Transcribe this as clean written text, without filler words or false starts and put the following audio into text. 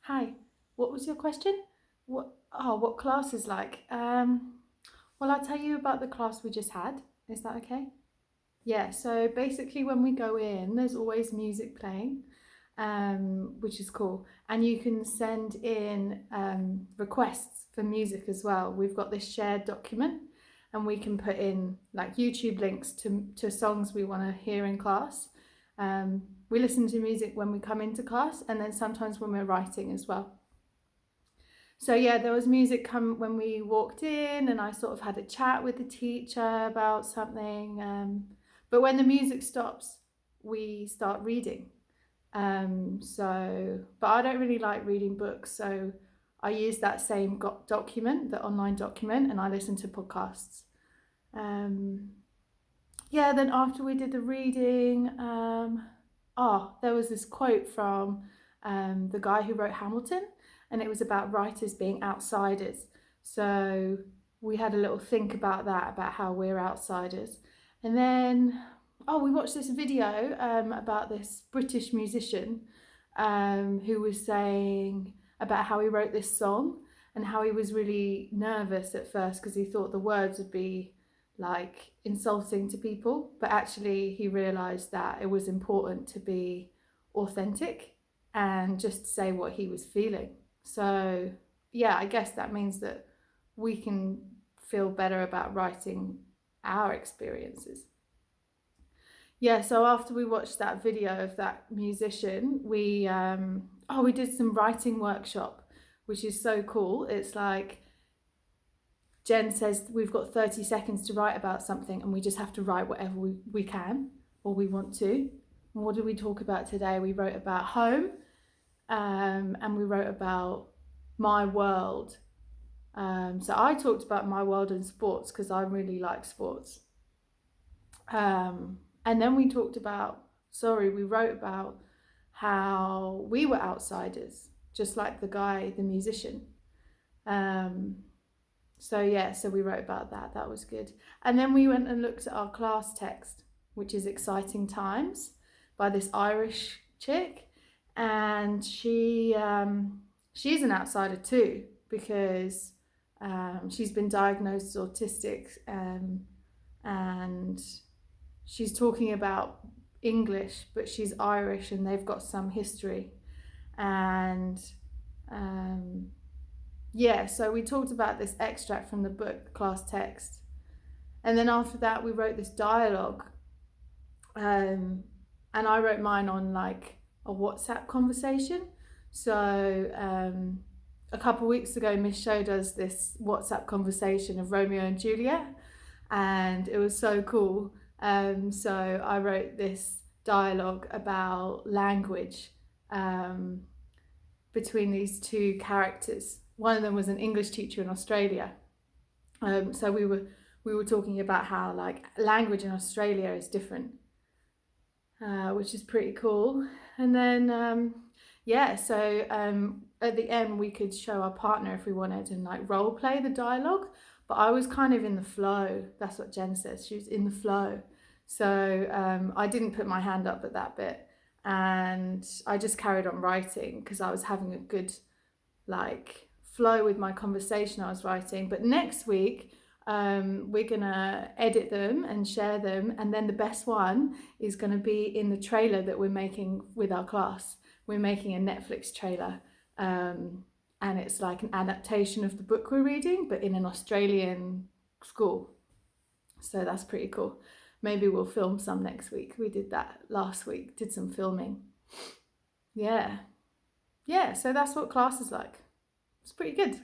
Hi, what was your question? What class is like? Well, I'll tell you about the class we just had. Is that okay? Yeah, so basically when we go in, there's always music playing, which is cool. And you can send in requests for music as well. We've got this shared document and we can put in like YouTube links to songs we want to hear in class. We listen to music when we come into class and then sometimes when we're writing as well. So yeah, there was music come when we walked in, and I sort of had a chat with the teacher about something. But when the music stops, we start reading. But I don't really like reading books, so I use that same document, the online document, and I listen to podcasts. Um, yeah, then after we did the reading, there was this quote from the guy who wrote Hamilton, and it was about writers being outsiders. So we had a little think about that, about how we're outsiders. And then, we watched this video about this British musician who was saying about how he wrote this song and how he was really nervous at first because he thought the words would be like insulting to people, but actually he realized that it was important to be authentic and just say what he was feeling. So yeah, I guess that means that we can feel better about writing our experiences. Yeah, so after we watched that video of that musician, we did some writing workshop, which is so cool. It's like Jen says we've got 30 seconds to write about something and we just have to write whatever we can or we want to. And what did we talk about today? We wrote about home, and we wrote about my world. So I talked about my world in sports because I really like sports. And then we wrote about how we were outsiders, just like the guy, the musician. So we wrote about that. That was good. And then we went and looked at our class text, which is Exciting Times by this Irish chick. And she's an outsider too, because she's been diagnosed as autistic, and she's talking about English, but she's Irish and they've got some history. And so we talked about this extract from the book, class text. And then after that, we wrote this dialogue. And I wrote mine on like a WhatsApp conversation. So a couple of weeks ago, Miss showed us this WhatsApp conversation of Romeo and Juliet, and it was so cool. So I wrote this dialogue about language between these two characters. One of them was an English teacher in Australia. So we were talking about how like language in Australia is different, which is pretty cool. And then at the end we could show our partner if we wanted and like role play the dialogue. But I was kind of in the flow. That's what Jen says. She was in the flow. So I didn't put my hand up at that bit, and I just carried on writing because I was having a good like flow with my conversation I was writing. But next week we're gonna edit them and share them, and then the best one is gonna be in the trailer that we're making with our class. We're making a Netflix trailer, and it's like an adaptation of the book we're reading, but in an Australian school. So that's pretty cool. Maybe we'll film some next week. We did that last week, did some filming. Yeah. So that's what class is like. It's pretty good.